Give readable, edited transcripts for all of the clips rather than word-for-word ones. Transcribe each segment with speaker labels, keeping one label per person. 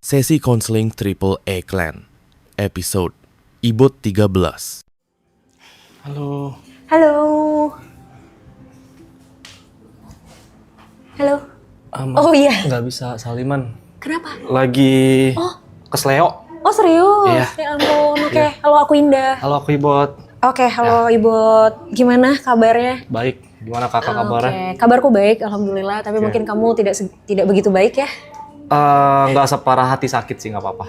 Speaker 1: Sesi Konseling Triple A Clan Episode Ibot 13.
Speaker 2: Halo.
Speaker 3: Halo. Halo. Oh iya.
Speaker 2: Nggak bisa saliman.
Speaker 3: Kenapa?
Speaker 2: Lagi kesleo.
Speaker 3: Oh serius?
Speaker 2: Iya.
Speaker 3: Ya ampun. Oke.
Speaker 2: Iya.
Speaker 3: Halo, aku Indah.
Speaker 2: Halo aku Ibot.
Speaker 3: Oke, halo Ibot. Gimana kabarnya?
Speaker 2: Baik. Gimana kakak kabarnya?
Speaker 3: Oke, kabarku baik, alhamdulillah. Tapi mungkin kamu tidak begitu baik ya?
Speaker 2: Nggak separah hati sakit sih, nggak apa-apa.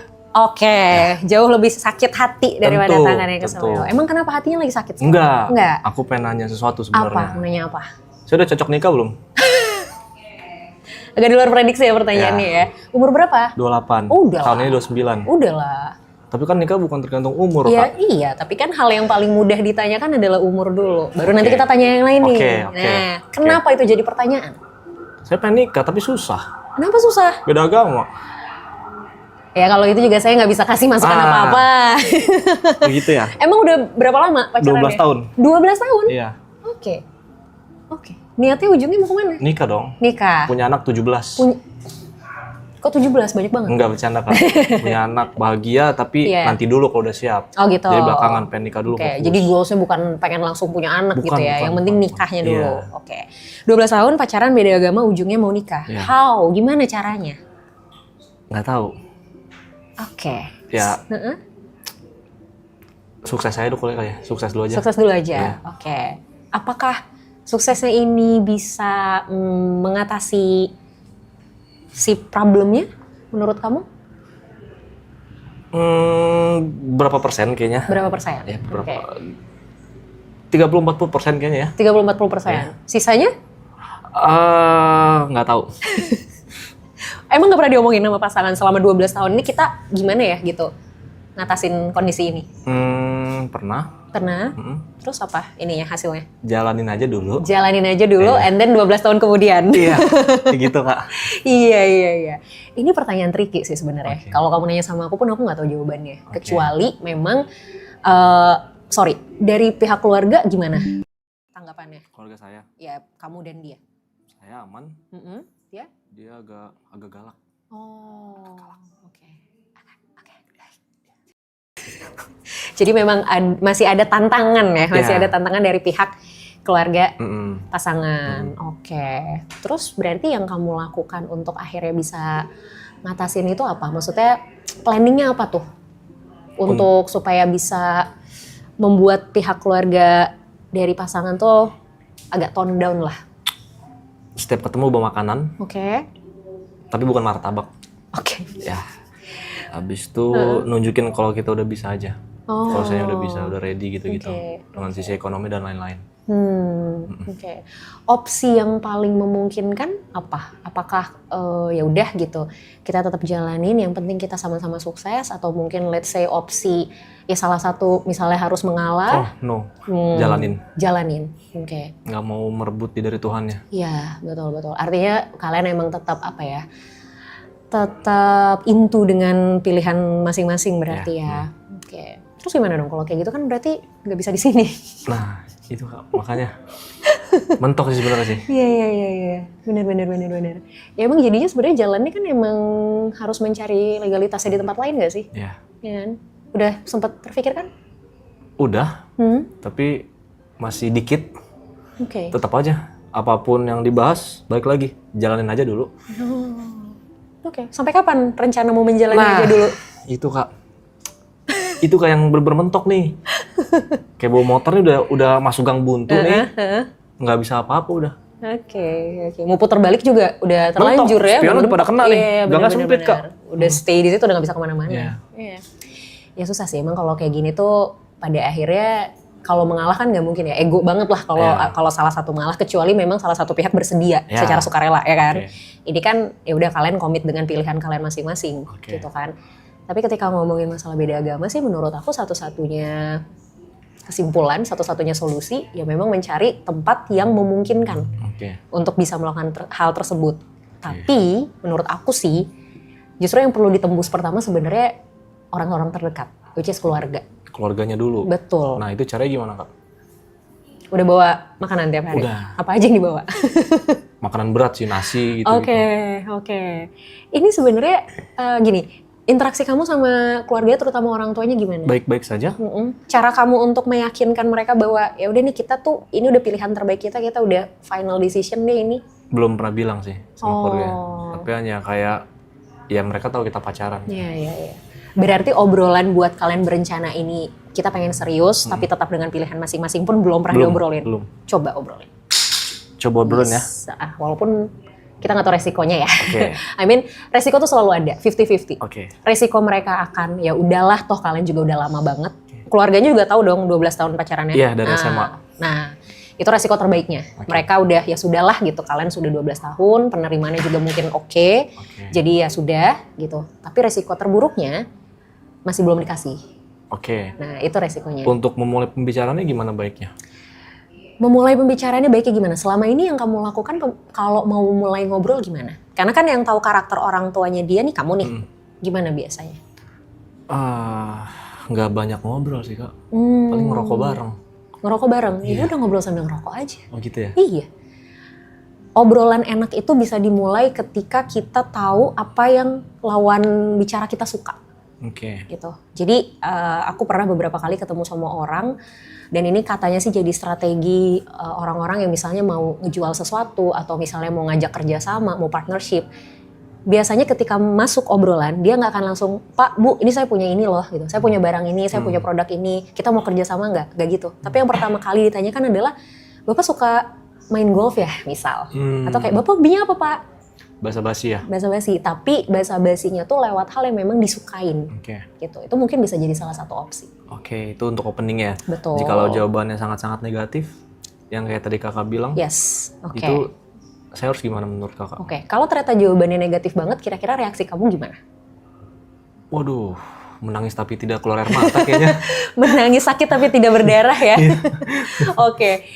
Speaker 3: Oke, jauh lebih sakit hati daripada
Speaker 2: Tentu,
Speaker 3: tangan yang kesleo.
Speaker 2: tentu.
Speaker 3: Emang kenapa hatinya lagi sakit sekarang?
Speaker 2: Enggak. Aku pengen nanya sesuatu
Speaker 3: Apa?
Speaker 2: sebenarnya.
Speaker 3: Nanya apa?
Speaker 2: Saya udah cocok nikah belum?
Speaker 3: Agak di luar prediksi ya pertanyaannya ya. Umur berapa?
Speaker 2: 28.
Speaker 3: Oh, udah
Speaker 2: Tahun
Speaker 3: lah.
Speaker 2: ini 29.
Speaker 3: Udah lah.
Speaker 2: Tapi kan nikah bukan tergantung umur,
Speaker 3: Iya,
Speaker 2: Kak.
Speaker 3: iya, tapi kan hal yang paling mudah ditanyakan adalah umur dulu. Baru nanti kita tanya yang lain nih.
Speaker 2: Oke.
Speaker 3: Nah, kenapa itu jadi pertanyaan?
Speaker 2: Saya pengen nikah tapi susah.
Speaker 3: Kenapa susah?
Speaker 2: Beda agama.
Speaker 3: Ya kalau itu juga saya nggak bisa kasih masukan apa-apa.
Speaker 2: Begitu ya?
Speaker 3: Emang udah berapa lama pacarannya?
Speaker 2: 12 tahun.
Speaker 3: 12 tahun?
Speaker 2: Iya.
Speaker 3: Oke. Oke. Niatnya ujungnya mau kemana?
Speaker 2: Nikah dong.
Speaker 3: Nikah.
Speaker 2: Punya anak 17.
Speaker 3: Kok 17? Banyak banget.
Speaker 2: Enggak bercanda Kak. Punya anak bahagia tapi
Speaker 3: Iya.
Speaker 2: nanti dulu kalau udah siap.
Speaker 3: Oh gitu.
Speaker 2: Jadi belakangan pengen nikah dulu.
Speaker 3: Oke,
Speaker 2: fokus.
Speaker 3: jadi goalsnya bukan pengen langsung punya anak
Speaker 2: Bukan,
Speaker 3: gitu ya.
Speaker 2: bukan,
Speaker 3: Yang penting
Speaker 2: bukan.
Speaker 3: nikahnya dulu.
Speaker 2: Iya.
Speaker 3: Oke. 12 tahun pacaran beda agama ujungnya mau nikah.
Speaker 2: Iya.
Speaker 3: How? Gimana caranya?
Speaker 2: Nggak tahu.
Speaker 3: Oke.
Speaker 2: Ya
Speaker 3: Heeh.
Speaker 2: sukses aja dulu kali ya. Sukses dulu aja.
Speaker 3: Sukses dulu aja.
Speaker 2: Iya.
Speaker 3: Oke. Apakah suksesnya ini bisa mengatasi si problemnya menurut kamu?
Speaker 2: Berapa persen kayaknya?
Speaker 3: Berapa persen?
Speaker 2: Ya, berapa?
Speaker 3: Oke.
Speaker 2: 30-40% kayaknya ya.
Speaker 3: 30-40%.
Speaker 2: Iya.
Speaker 3: Sisanya?
Speaker 2: Nggak tahu.
Speaker 3: Emang gak pernah diomongin sama pasangan selama 12 tahun ini kita gimana ya gitu ngatasin kondisi ini?
Speaker 2: Pernah.
Speaker 3: Pernah?
Speaker 2: Mm-mm.
Speaker 3: Terus apa ininya hasilnya?
Speaker 2: Jalanin aja dulu.
Speaker 3: Jalanin aja dulu,
Speaker 2: Iya.
Speaker 3: and then 12 tahun kemudian.
Speaker 2: Iya, kayak gitu Kak.
Speaker 3: Iya. Ini pertanyaan tricky sih sebenarnya.
Speaker 2: Oke.
Speaker 3: Kalau kamu nanya sama aku pun aku nggak tahu jawabannya.
Speaker 2: Oke.
Speaker 3: Kecuali memang, sorry, dari pihak keluarga gimana tanggapannya?
Speaker 2: Keluarga saya,
Speaker 3: Ya kamu dan dia.
Speaker 2: saya aman.
Speaker 3: Mm-mm. Ya?
Speaker 2: Dia agak galak.
Speaker 3: Oh, oke. Jadi memang masih ada tantangan ya, masih
Speaker 2: Ya.
Speaker 3: ada tantangan dari pihak keluarga
Speaker 2: Mm-mm.
Speaker 3: pasangan. Oke. Terus berarti yang kamu lakukan untuk akhirnya bisa ngatasin itu apa? Maksudnya planningnya apa tuh? Untuk supaya bisa membuat pihak keluarga dari pasangan tuh agak tone down lah.
Speaker 2: Setiap ketemu bawa makanan,
Speaker 3: Oke.
Speaker 2: tapi bukan martabak.
Speaker 3: Oke.
Speaker 2: Ya. Habis itu nunjukin kalau kita udah bisa aja.
Speaker 3: Oh.
Speaker 2: Kalau saya udah bisa, udah ready gitu-gitu.
Speaker 3: Oke.
Speaker 2: Dengan sisi ekonomi dan lain-lain.
Speaker 3: Oke. Opsi yang paling memungkinkan apa? Apakah ya udah gitu kita tetap jalanin, yang penting kita sama-sama sukses, atau mungkin let's say opsi ya salah satu misalnya harus mengalah.
Speaker 2: Oh no, jalanin.
Speaker 3: Jalanin. Oke.
Speaker 2: Nggak mau merebut dari Tuhannya.
Speaker 3: Iya, betul. Artinya kalian emang tetap apa ya? Tetap into dengan pilihan masing-masing berarti ya. Oke. Terus gimana dong kalau kayak gitu kan berarti nggak bisa di sini.
Speaker 2: Nah, itu Kak, makanya mentok sih sebenarnya sih.
Speaker 3: Iya. Benar. Ya emang jadinya sebenarnya jalannya kan emang harus mencari legalitasnya di tempat lain nggak sih?
Speaker 2: Ya,
Speaker 3: Iya kan? Udah sempat terpikirkan?
Speaker 2: udah, tapi masih dikit.
Speaker 3: Oke.
Speaker 2: Tetap aja, apapun yang dibahas, balik lagi, jalanin aja dulu.
Speaker 3: Oke. Sampai kapan rencana mau menjalani aja dulu?
Speaker 2: Itu Kak, itu kayak yang mentok nih. Kayak bawa motor nih udah masuk gang buntu nih, nggak bisa apa-apa udah.
Speaker 3: Oke. Mau putar balik juga udah terlanjur ya.
Speaker 2: Spion udah pada kena nih.
Speaker 3: Iya,
Speaker 2: Gangnya
Speaker 3: bener,
Speaker 2: sempit, Kak.
Speaker 3: Udah stay di situ udah nggak bisa kemana-mana.
Speaker 2: Iya.
Speaker 3: Ya susah sih emang kalau kayak gini tuh pada akhirnya kalau mengalah kan nggak mungkin ya, ego banget lah kalau salah satu mengalah, kecuali memang salah satu pihak bersedia secara sukarela ya kan. Ini kan ya udah kalian komit dengan pilihan kalian masing-masing gitu kan. Tapi ketika ngomongin masalah beda agama sih menurut aku satu-satunya kesimpulan, satu-satunya solusi ya memang mencari tempat yang memungkinkan untuk bisa melakukan hal tersebut. Tapi menurut aku sih justru yang perlu ditembus pertama sebenarnya orang-orang terdekat, which is keluarga.
Speaker 2: Keluarganya dulu.
Speaker 3: Betul.
Speaker 2: Nah itu caranya gimana Kak?
Speaker 3: Udah bawa makanan tiap hari?
Speaker 2: Udah.
Speaker 3: Apa aja yang dibawa?
Speaker 2: Makanan berat sih, nasi gitu.
Speaker 3: Oke. Ini sebenarnya gini, Interaksi kamu sama keluarga, terutama orang tuanya gimana?
Speaker 2: Baik-baik saja.
Speaker 3: Cara kamu untuk meyakinkan mereka bahwa ya udah nih kita tuh ini udah pilihan terbaik kita udah final decision deh ini.
Speaker 2: Belum pernah bilang sih sama keluarga.
Speaker 3: Oh.
Speaker 2: Tapi hanya kayak ya mereka tahu kita pacaran.
Speaker 3: Iya. Berarti obrolan buat kalian berencana ini kita pengen serius tapi tetap dengan pilihan masing-masing pun belum pernah diobrolin.
Speaker 2: Belum.
Speaker 3: Coba obrolin.
Speaker 2: Coba obrolin ya.
Speaker 3: Walaupun kita nggak tahu resikonya ya.
Speaker 2: Oke.
Speaker 3: I mean, resiko tuh selalu ada, 50-50.
Speaker 2: Oke.
Speaker 3: Resiko mereka akan, ya udahlah toh kalian juga udah lama banget. Keluarganya juga tahu dong 12 tahun pacarannya.
Speaker 2: Iya, dari SMA.
Speaker 3: Nah, itu resiko terbaiknya. Mereka udah ya sudahlah gitu, kalian sudah 12 tahun, penerimaannya juga mungkin oke. Jadi ya sudah gitu. Tapi resiko terburuknya masih belum dikasih.
Speaker 2: Oke.
Speaker 3: Nah, itu resikonya.
Speaker 2: Untuk memulai pembicaraannya gimana baiknya?
Speaker 3: Memulai pembicaraannya baiknya gimana? Selama ini yang kamu lakukan kalau mau mulai ngobrol gimana? Karena kan yang tahu karakter orang tuanya dia nih kamu nih. Gimana biasanya?
Speaker 2: Nggak banyak ngobrol sih Kak. Paling ngerokok bareng.
Speaker 3: Ngerokok bareng? Ya udah ngobrol sambil ngerokok aja.
Speaker 2: Oh gitu ya?
Speaker 3: Iya. Obrolan enak itu bisa dimulai ketika kita tahu apa yang lawan bicara kita suka.
Speaker 2: Oke.
Speaker 3: Gitu. Jadi aku pernah beberapa kali ketemu sama orang dan ini katanya sih jadi strategi orang-orang yang misalnya mau ngejual sesuatu atau misalnya mau ngajak kerjasama, mau partnership. Biasanya ketika masuk obrolan dia nggak akan langsung, Pak, Bu, ini saya punya ini loh, gitu. Saya punya barang ini, saya punya produk ini, kita mau kerjasama nggak gitu. Tapi yang pertama kali ditanyakan adalah, Bapak suka main golf ya, misal, atau kayak Bapak hobinya apa Pak?
Speaker 2: Basa-basi ya?
Speaker 3: Basa-basi, tapi basa-basinya tuh lewat hal yang memang disukain.
Speaker 2: Oke.
Speaker 3: Gitu. Itu mungkin bisa jadi salah satu opsi.
Speaker 2: Oke, itu untuk opening ya?
Speaker 3: Betul.
Speaker 2: Jikalau jawabannya sangat-sangat negatif, yang kayak tadi Kakak bilang,
Speaker 3: Yes, oke.
Speaker 2: itu saya harus gimana menurut Kakak?
Speaker 3: Oke, kalau ternyata jawabannya negatif banget, kira-kira reaksi kamu gimana?
Speaker 2: Waduh, menangis tapi tidak keluar air mata kayaknya.
Speaker 3: Menangis sakit tapi tidak berdarah ya? Oke.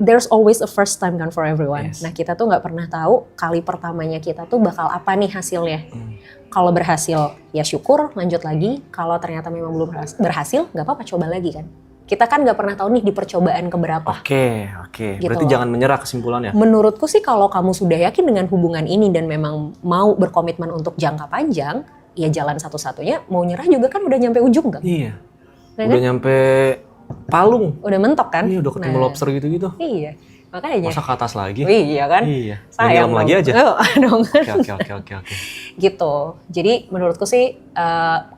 Speaker 3: There's always a first time kan for everyone.
Speaker 2: Yes.
Speaker 3: Nah kita tuh nggak pernah tahu kali pertamanya kita tuh bakal apa nih hasilnya. Kalau berhasil ya syukur, lanjut lagi. Kalau ternyata memang belum berhasil, nggak apa-apa, coba lagi kan. Kita kan nggak pernah tahu nih di percobaan keberapa.
Speaker 2: Oke.
Speaker 3: Gitu
Speaker 2: Berarti
Speaker 3: loh.
Speaker 2: jangan menyerah kesimpulannya.
Speaker 3: Menurutku sih kalau kamu sudah yakin dengan hubungan ini dan memang mau berkomitmen untuk jangka panjang, ya jalan satu-satunya. Mau nyerah juga kan udah nyampe ujung kan?
Speaker 2: Iya.
Speaker 3: Nah,
Speaker 2: Udah
Speaker 3: kan?
Speaker 2: nyampe Palung.
Speaker 3: Udah mentok kan?
Speaker 2: Iya, udah ketemu lobster gitu-gitu.
Speaker 3: Iya, makanya.
Speaker 2: Masa ke atas lagi?
Speaker 3: Iya kan?
Speaker 2: Iya.
Speaker 3: Sayang
Speaker 2: Nyelam lagi aja.
Speaker 3: Oh, dong.
Speaker 2: Oke.
Speaker 3: Gitu. Jadi menurutku sih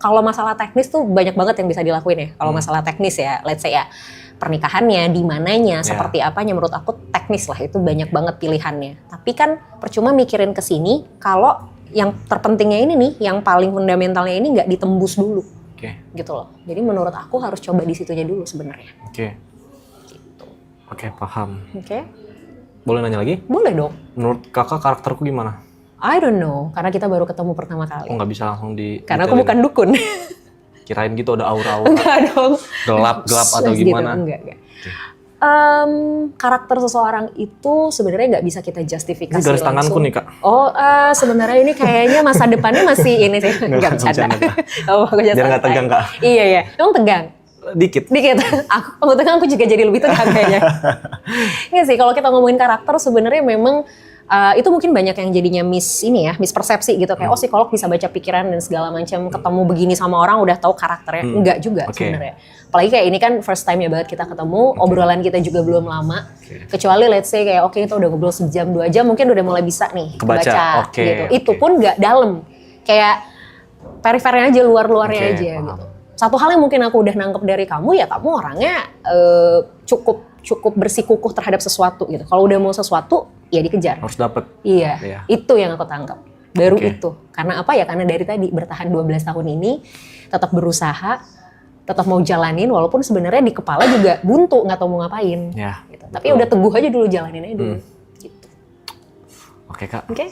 Speaker 3: kalau masalah teknis tuh banyak banget yang bisa dilakuin ya. Kalau masalah teknis ya, let's say ya pernikahannya, di mananya, seperti apanya, menurut aku teknis lah, itu banyak banget pilihannya. Tapi kan percuma mikirin ke sini kalau yang terpentingnya ini nih, yang paling fundamentalnya ini nggak ditembus dulu.
Speaker 2: Oke.
Speaker 3: Gitu loh. Jadi menurut aku harus coba di situnya dulu sebenarnya.
Speaker 2: Oke.
Speaker 3: Gitu.
Speaker 2: Oke, paham.
Speaker 3: Oke?
Speaker 2: Boleh nanya lagi?
Speaker 3: Boleh dong.
Speaker 2: Menurut Kakak karakterku gimana?
Speaker 3: I don't know, karena kita baru ketemu pertama kali.
Speaker 2: Kok nggak bisa langsung di
Speaker 3: Karena aku bukan dukun.
Speaker 2: kirain gitu ada aura-aura
Speaker 3: Enggak dong.
Speaker 2: gelap atau
Speaker 3: Gitu,
Speaker 2: gimana?
Speaker 3: enggak. Karakter seseorang itu sebenarnya nggak bisa kita justifikasi
Speaker 2: Ini garis
Speaker 3: langsung.
Speaker 2: tanganku nih, Kak.
Speaker 3: Oh, sebenarnya ini kayaknya masa depannya masih ini sih. Enggak bercanda.
Speaker 2: bercanda, Kak.
Speaker 3: Oh, aku
Speaker 2: Biar nggak tegang, Kak.
Speaker 3: Iya, iya. Emang tegang?
Speaker 2: Dikit.
Speaker 3: Dikit. Aku tegang, aku juga jadi lebih tegang kayaknya. Iya sih, kalau kita ngomongin karakter sebenarnya memang itu mungkin banyak yang jadinya mispersepsi gitu, kayak oh psikolog bisa baca pikiran dan segala macam, ketemu begini sama orang udah tahu karakternya. Enggak juga sebenarnya. Apalagi kayak ini kan first time ya banget kita ketemu, obrolan kita juga belum lama. Kecuali let's say kayak oke, kita udah ngobrol sejam 2 jam, mungkin udah mulai bisa nih kebaca gitu. Itu pun nggak dalam. Kayak perifernya aja, luar-luarnya aja gitu. Satu hal yang mungkin aku udah nangkep dari kamu, ya kamu orangnya cukup bersikukuh terhadap sesuatu gitu. Kalau udah mau sesuatu, ya dikejar.
Speaker 2: Harus dapet.
Speaker 3: Iya, itu yang aku tangkap. Baru itu. Karena apa ya? Karena dari tadi bertahan 12 tahun ini, tetap berusaha, tetap mau jalanin, walaupun sebenarnya di kepala juga buntu, nggak tahu mau ngapain.
Speaker 2: Ya.
Speaker 3: Gitu. Tapi udah teguh aja dulu, jalanin aja dulu. Gitu.
Speaker 2: Oke, Kak.
Speaker 3: Oke.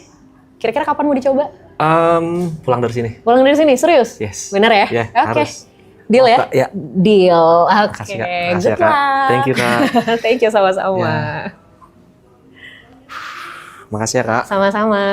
Speaker 3: Kira-kira kapan mau dicoba?
Speaker 2: Pulang dari sini.
Speaker 3: Pulang dari sini, serius?
Speaker 2: Yes.
Speaker 3: Bener ya?
Speaker 2: Ya,
Speaker 3: Oke.
Speaker 2: harus.
Speaker 3: Deal ya?
Speaker 2: Ya.
Speaker 3: Deal. Oke.
Speaker 2: Makasih, Kak. Makasih,
Speaker 3: Good
Speaker 2: Kak.
Speaker 3: luck.
Speaker 2: Thank you, Kak.
Speaker 3: Thank you sama-sama.
Speaker 2: Ya. Makasih ya, Kak.
Speaker 3: Sama-sama.